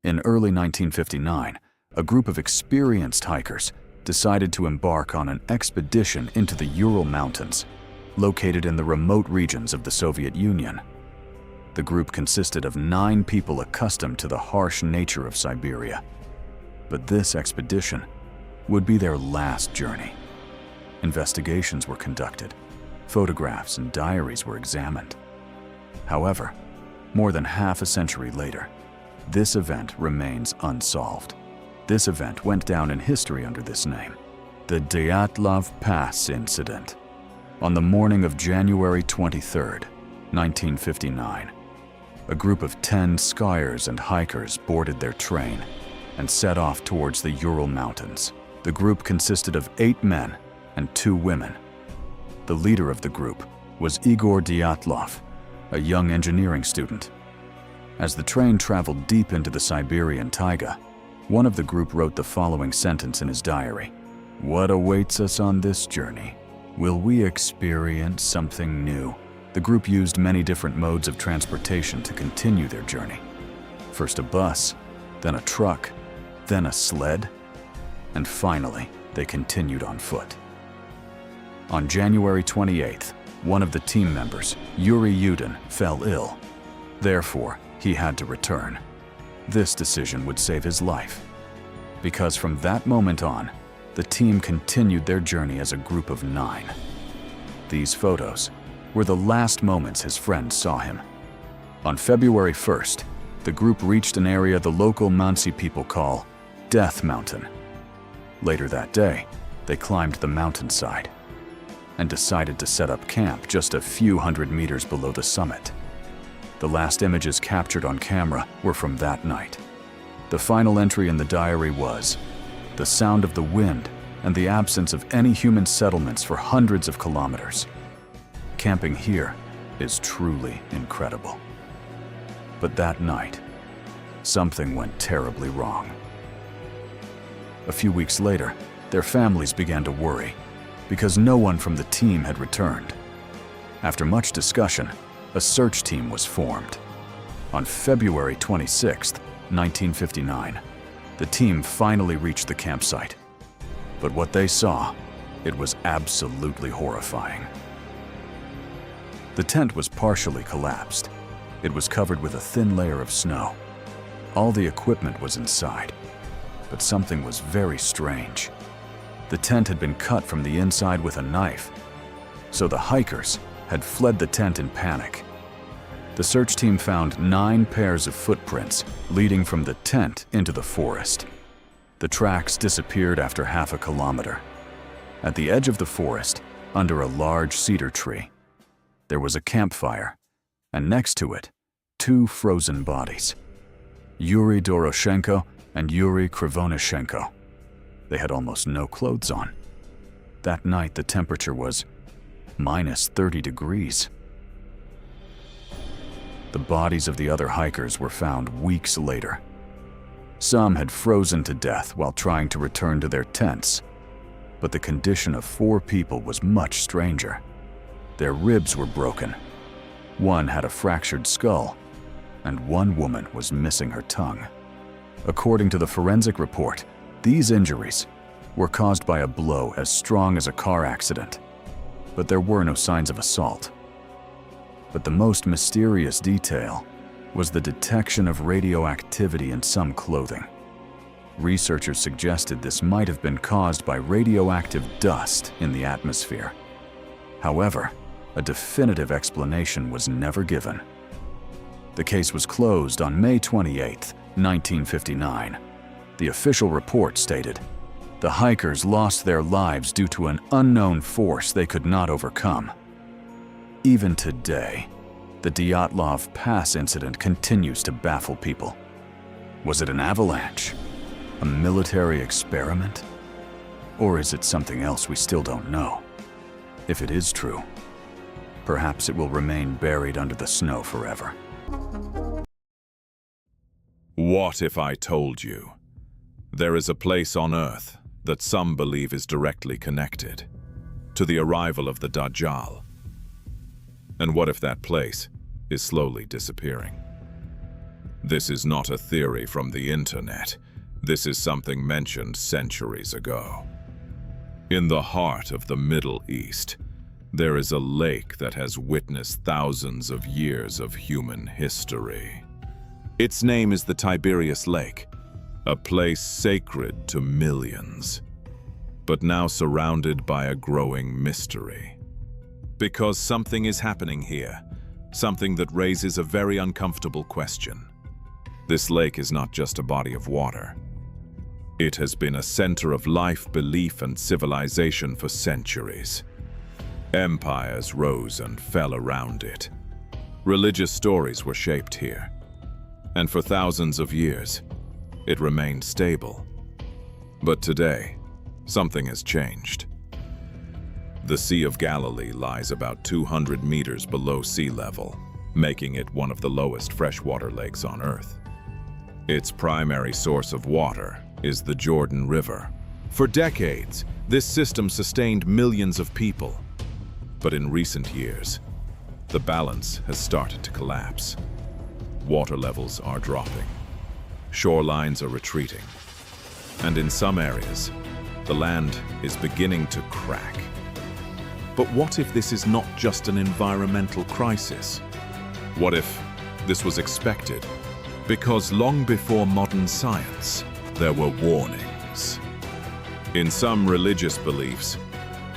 In early 1959, a group of experienced hikers decided to embark on an expedition into the Ural Mountains, located in the remote regions of the Soviet Union. The group consisted of 9 people accustomed to the harsh nature of Siberia. But this expedition would be their last journey. Investigations were conducted, photographs and diaries were examined. However, more than half a century later, this event remains unsolved. This event went down in history under this name, the Dyatlov Pass incident. On the morning of January 23, 1959, a group of 10 skiers and hikers boarded their train and set off towards the Ural Mountains. The group consisted of 8 men and 2 women. The leader of the group was Igor Dyatlov, a young engineering student. As the train traveled deep into the Siberian taiga, one of the group wrote the following sentence in his diary: "What awaits us on this journey? Will we experience something new?" The group used many different modes of transportation to continue their journey. First a bus, then a truck, then a sled, and finally, they continued on foot. On January 28th, one of the team members, Yuri Yudin, fell ill. Therefore, he had to return. This decision would save his life, because from that moment on, the team continued their journey as a group of 9. These photos were the last moments his friends saw him. On February 1st, the group reached an area the local Mansi people call Death Mountain. Later that day, they climbed the mountainside and decided to set up camp just a few hundred meters below the summit. The last images captured on camera were from that night. The final entry in the diary was, "The sound of the wind and the absence of any human settlements for hundreds of kilometers. Camping here is truly incredible." But that night, something went terribly wrong. A few weeks later, their families began to worry because no one from the team had returned. After much discussion, a search team was formed. On February 26, 1959, the team finally reached the campsite. But what they saw, it was absolutely horrifying. The tent was partially collapsed. It was covered with a thin layer of snow. All the equipment was inside, but something was very strange. The tent had been cut from the inside with a knife, so the hikers had fled the tent in panic. The search team found 9 pairs of footprints leading from the tent into the forest. The tracks disappeared after half a kilometer. At the edge of the forest, under a large cedar tree, there was a campfire, and next to it, 2 frozen bodies, Yuri Doroshenko and Yuri Krivonishenko. They had almost no clothes on. That night, the temperature was -30 degrees. The bodies of the other hikers were found weeks later. Some had frozen to death while trying to return to their tents, but the condition of 4 people was much stranger. Their ribs were broken. One had a fractured skull, and one woman was missing her tongue. According to the forensic report, these injuries were caused by a blow as strong as a car accident, but there were no signs of assault. But the most mysterious detail was the detection of radioactivity in some clothing. Researchers suggested this might have been caused by radioactive dust in the atmosphere. However, a definitive explanation was never given. The case was closed on May 28, 1959. The official report stated, "The hikers lost their lives due to an unknown force they could not overcome." Even today, the Dyatlov Pass incident continues to baffle people. Was it an avalanche? A military experiment? Or is it something else we still don't know? If it is true, perhaps it will remain buried under the snow forever. What if I told you there is a place on Earth that some believe is directly connected to the arrival of the Dajjal? And what if that place is slowly disappearing? This is not a theory from the internet. This is something mentioned centuries ago. In the heart of the Middle East, there is a lake that has witnessed thousands of years of human history. Its name is the Tiberias Lake, a place sacred to millions, but now surrounded by a growing mystery. Because something is happening here, something that raises a very uncomfortable question. This lake is not just a body of water. It has been a center of life, belief, and civilization for centuries. Empires rose and fell around it. Religious stories were shaped here. And for thousands of years, it remained stable. But today, something has changed. The Sea of Galilee lies about 200 meters below sea level, making it one of the lowest freshwater lakes on Earth. Its primary source of water is the Jordan River. For decades, this system sustained millions of people. But in recent years, the balance has started to collapse. Water levels are dropping. Shorelines are retreating. And in some areas, the land is beginning to crack. But what if this is not just an environmental crisis? What if this was expected? Because long before modern science, there were warnings. In some religious beliefs,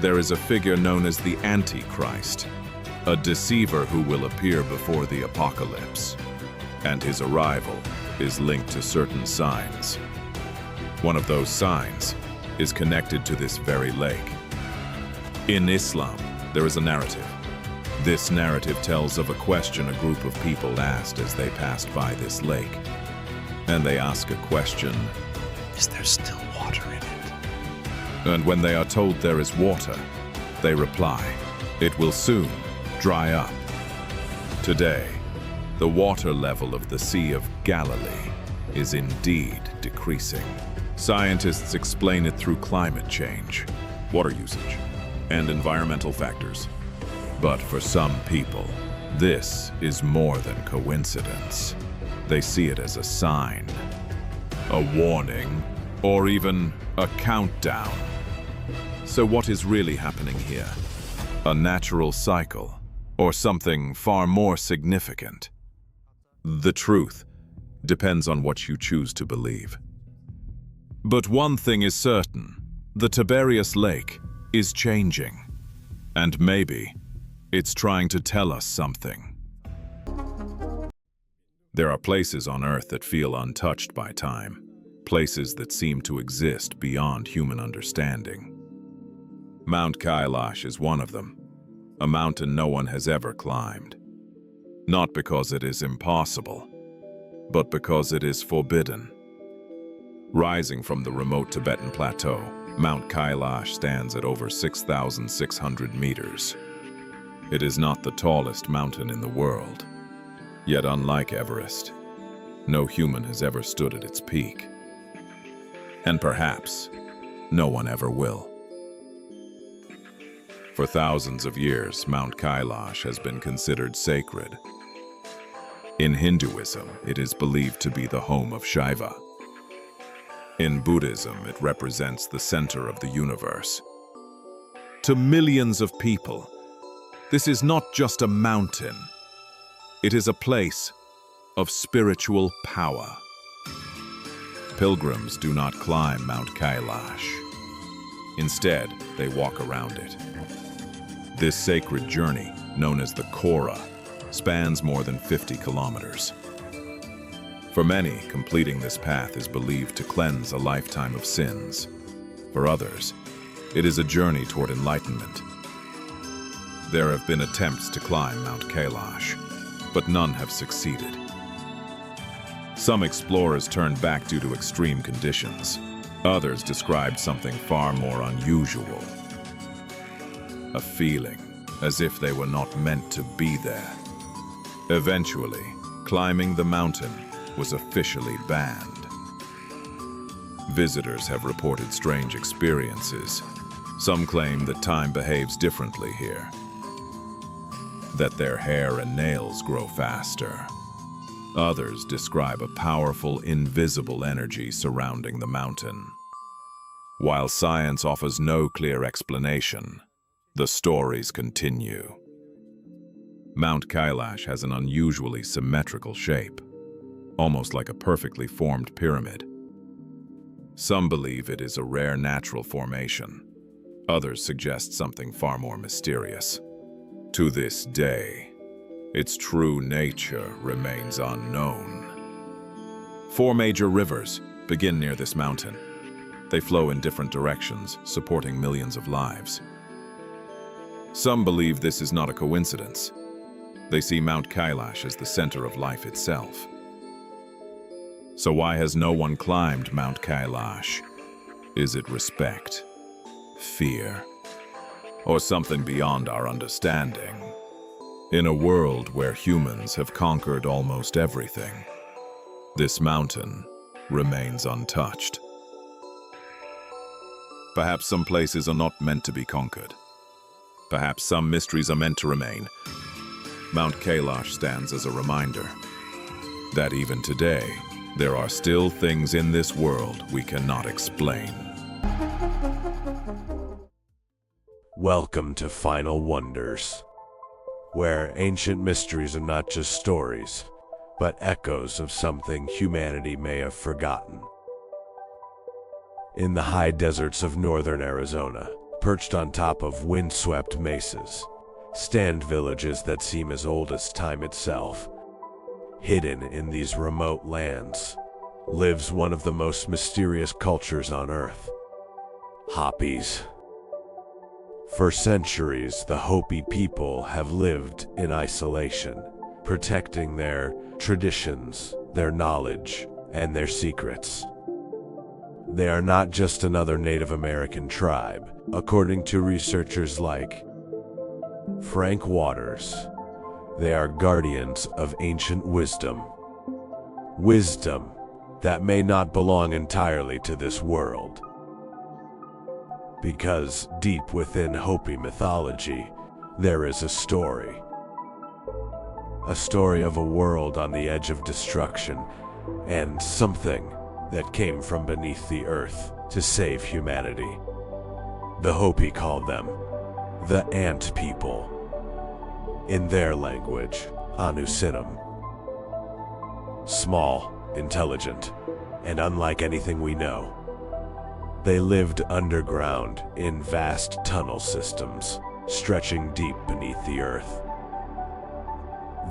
there is a figure known as the Antichrist, a deceiver who will appear before the apocalypse, and his arrival is linked to certain signs. One of those signs is connected to this very lake. In Islam, there is a narrative. This narrative tells of a question a group of people asked as they passed by this lake. And they ask a question, Is there still water in it? And when they are told there is water, they reply, it will soon dry up. Today, the water level of the Sea of Galilee is indeed decreasing. Scientists explain it through climate change, water usage, and environmental factors. But for some people, this is more than coincidence. They see it as a sign, a warning, or even a countdown. So what is really happening here? A natural cycle, or something far more significant? The truth depends on what you choose to believe. But one thing is certain, the Tiberias Lake is changing. And maybe it's trying to tell us something. There are places on Earth that feel untouched by time, places that seem to exist beyond human understanding. Mount Kailash is one of them, a mountain no one has ever climbed. Not because it is impossible, but because it is forbidden. Rising from the remote Tibetan plateau, Mount Kailash stands at over 6,600 meters. It is not the tallest mountain in the world. Yet unlike Everest, no human has ever stood at its peak. And perhaps, no one ever will. For thousands of years, Mount Kailash has been considered sacred. In Hinduism, it is believed to be the home of Shiva. In Buddhism, it represents the center of the universe. To millions of people, this is not just a mountain. It is a place of spiritual power. Pilgrims do not climb Mount Kailash. Instead, they walk around it. This sacred journey, known as the Kora, spans more than 50 kilometers. For many, completing this path is believed to cleanse a lifetime of sins. For others, it is a journey toward enlightenment. There have been attempts to climb Mount Kailash, but none have succeeded. Some explorers turned back due to extreme conditions. Others described something far more unusual. A feeling as if they were not meant to be there. Eventually, climbing the mountain was officially banned. Visitors have reported strange experiences. Some claim that time behaves differently here, that their hair and nails grow faster, Others describe a powerful, invisible energy surrounding the mountain. While science offers no clear explanation, the stories continue. Mount Kailash has an unusually symmetrical shape, almost like a perfectly formed pyramid. Some believe it is a rare natural formation. Others suggest something far more mysterious. To this day, its true nature remains unknown. 4 major rivers begin near this mountain. They flow in different directions, supporting millions of lives. Some believe this is not a coincidence. They see Mount Kailash as the center of life itself. So why has no one climbed Mount Kailash? Is it respect, fear, or something beyond our understanding? In a world where humans have conquered almost everything, this mountain remains untouched. Perhaps some places are not meant to be conquered. Perhaps some mysteries are meant to remain. Mount Kailash stands as a reminder that even today, there are still things in this world we cannot explain. Welcome to Final Wonders, where ancient mysteries are not just stories, but echoes of something humanity may have forgotten. In the high deserts of northern Arizona, perched on top of windswept mesas, stand villages that seem as old as time itself. Hidden in these remote lands lives one of the most mysterious cultures on Earth, Hopis. For centuries, the Hopi people have lived in isolation, protecting their traditions, their knowledge, and their secrets. They are not just another Native American tribe, according to researchers like Frank Waters. They are guardians of ancient wisdom. Wisdom that may not belong entirely to this world. Because deep within Hopi mythology, there is a story. A story of a world on the edge of destruction, and something that came from beneath the earth to save humanity. The Hopi called them the Ant People. In their language, Anusinum. Small, intelligent, and unlike anything we know. They lived underground in vast tunnel systems, stretching deep beneath the earth.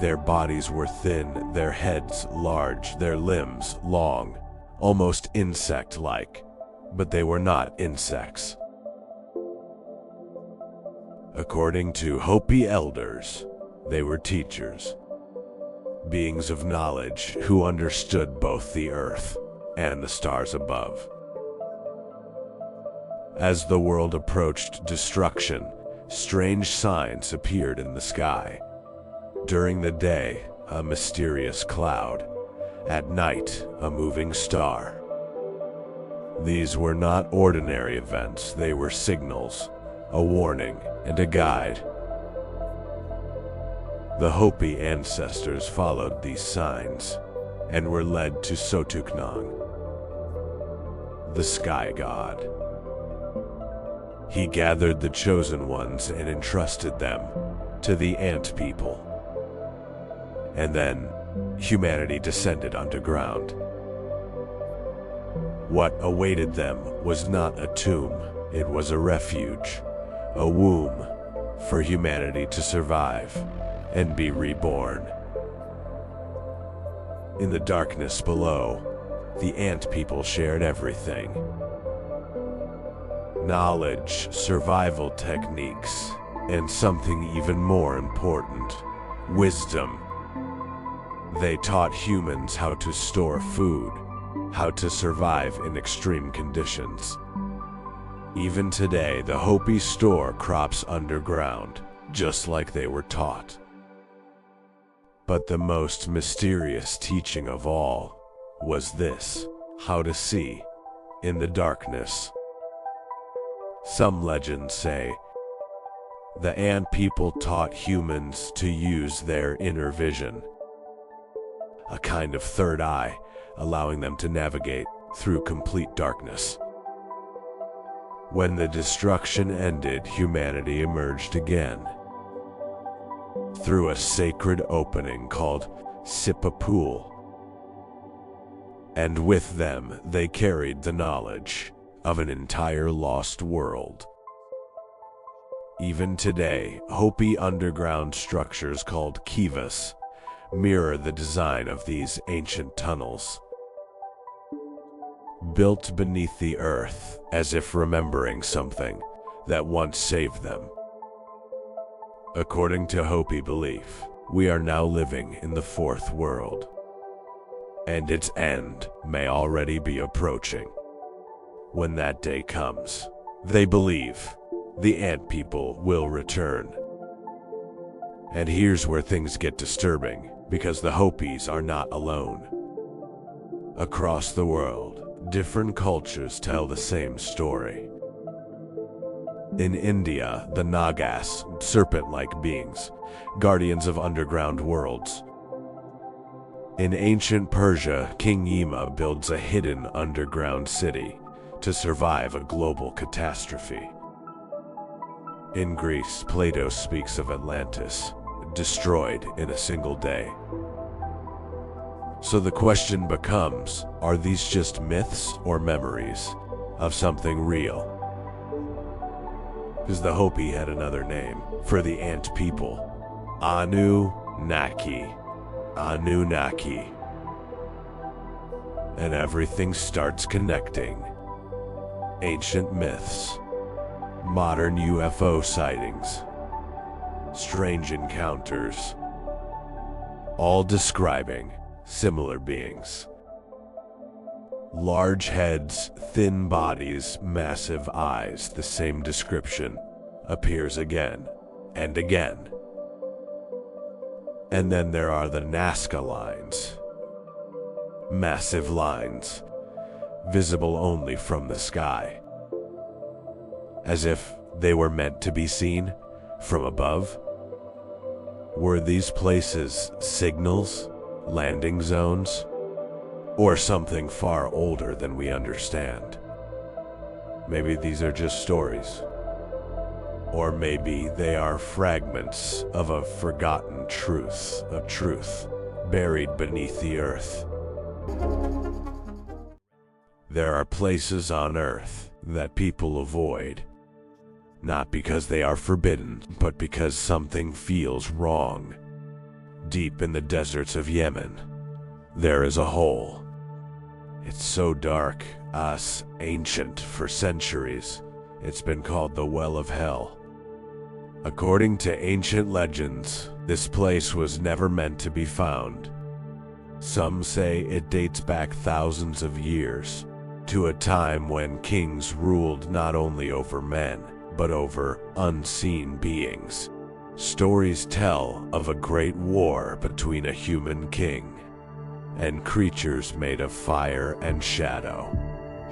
Their bodies were thin, their heads large, their limbs long, almost insect-like, but they were not insects. According to Hopi elders, they were teachers, beings of knowledge who understood both the earth and the stars above. As the world approached destruction, strange signs appeared in the sky. During the day, a mysterious cloud. At night, a moving star. These were not ordinary events, they were signals, a warning, and a guide. The Hopi ancestors followed these signs and were led to Sotuknang, the sky god. He gathered the chosen ones and entrusted them to the Ant People. And then, humanity descended underground. What awaited them was not a tomb, it was a refuge, a womb for humanity to survive and be reborn. In the darkness below, the Ant People shared everything. Knowledge, survival techniques, and something even more important, wisdom. They taught humans how to store food, how to survive in extreme conditions. Even today, the Hopi store crops underground, just like they were taught. But the most mysterious teaching of all was this: how to see in the darkness. Some legends say the Ant People taught humans to use their inner vision. a kind of third eye, allowing them to navigate through complete darkness. When the destruction ended, humanity emerged again through a sacred opening called Sipapul. And with them, they carried the knowledge of an entire lost world. Even today, Hopi underground structures called kivas mirror the design of these ancient tunnels, built beneath the earth as if remembering something that once saved them. According to Hopi belief, we are now living in the fourth world, and its end may already be approaching. When that day comes, they believe the ant people will return. And here's where things get disturbing, because the Hopis are not alone. Across the world, different cultures tell the same story. In India, the Nagas, serpent-like beings, guardians of underground worlds. In ancient Persia, King Yima builds a hidden underground city to survive a global catastrophe. In Greece, Plato speaks of Atlantis, destroyed in a single day. So the question becomes, are these just myths or memories of something real? Because the Hopi had another name for the ant people, Anunnaki. Anunnaki. And everything starts connecting. Ancient myths, modern UFO sightings, strange encounters, all describing similar beings. Large heads, thin bodies, massive eyes, the same description appears again and again. And then there are the Nazca lines. Massive lines, visible only from the sky. As if they were meant to be seen from above. Were these places signals, landing zones, or something far older than we understand? Maybe these are just stories. Or maybe they are fragments of a forgotten truth, a truth buried beneath the earth. There are places on earth that people avoid, not because they are forbidden, but because something feels wrong. Deep in the deserts of Yemen, there is a hole. It's so dark, ancient for centuries. It's been called the Well of Hell. According to ancient legends, this place was never meant to be found. Some say it dates back thousands of years, to a time when kings ruled not only over men, but over unseen beings. Stories tell of a great war between a human king and creatures made of fire and shadow,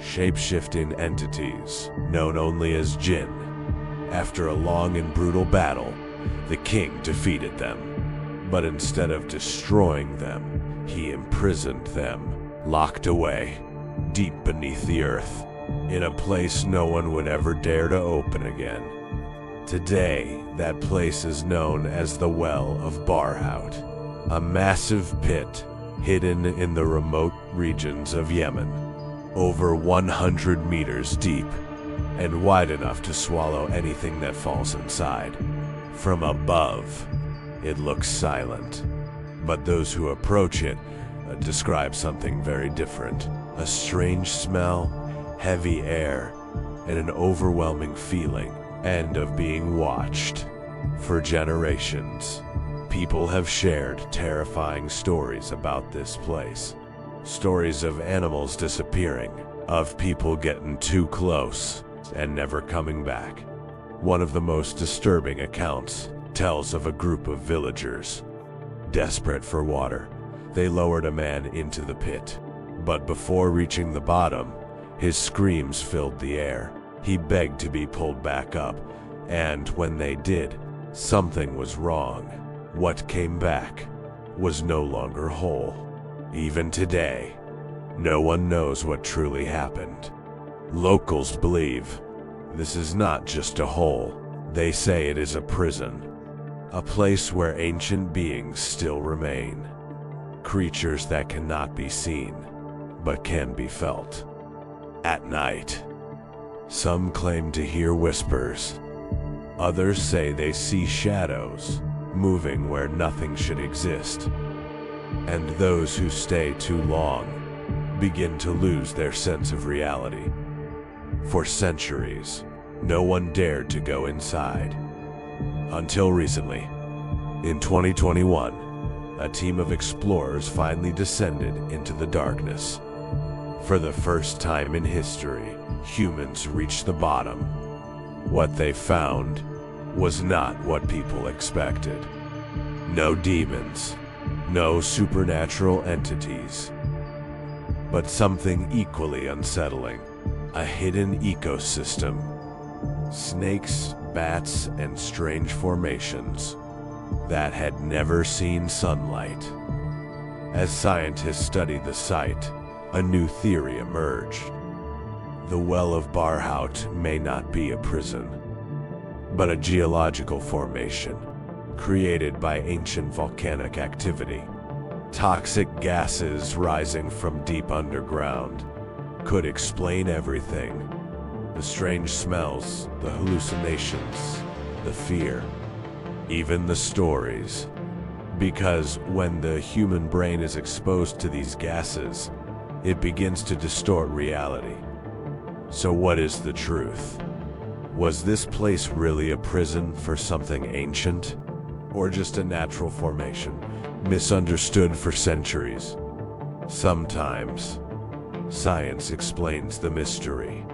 shape-shifting entities known only as jinn. After a long and brutal battle, the king defeated them, but instead of destroying them, he imprisoned them, locked away, deep beneath the earth, in a place no one would ever dare to open again. Today, that place is known as the Well of Barhout, a massive pit hidden in the remote regions of Yemen, over 100 meters deep, and wide enough to swallow anything that falls inside. From above, it looks silent, but those who approach it describe something very different. A strange smell, heavy air, and an overwhelming feeling, and of being watched. For generations, people have shared terrifying stories about this place. Stories of animals disappearing, of people getting too close and never coming back. One of the most disturbing accounts tells of a group of villagers. Desperate for water, they lowered a man into the pit. But before reaching the bottom, his screams filled the air. He begged to be pulled back up, and when they did, something was wrong. What came back was no longer whole. Even today, no one knows what truly happened. Locals believe this is not just a hole. They say it is a prison, a place where ancient beings still remain. Creatures that cannot be seen, but can be felt. At night, some claim to hear whispers. Others say they see shadows moving where nothing should exist. And those who stay too long begin to lose their sense of reality. For centuries, no one dared to go inside. Until recently, in 2021, a team of explorers finally descended into the darkness. For the first time in history, humans reached the bottom. What they found was not what people expected. No demons, no supernatural entities, but something equally unsettling. A hidden ecosystem. Snakes, bats, and strange formations that had never seen sunlight. As scientists studied the site, a new theory emerged. The Well of Barhout may not be a prison, but a geological formation created by ancient volcanic activity. Toxic gases rising from deep underground could explain everything. The strange smells, the hallucinations, the fear, even the stories. Because when the human brain is exposed to these gases, it begins to distort reality. So what is the truth? Was this place really a prison for something ancient? Or just a natural formation, misunderstood for centuries? Sometimes, science explains the mystery.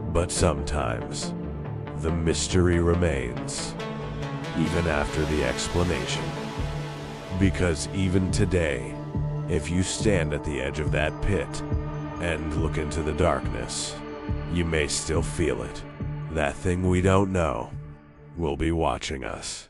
But sometimes, the mystery remains, even after the explanation. Because even today, if you stand at the edge of that pit and look into the darkness, you may still feel it. That thing we don't know will be watching us.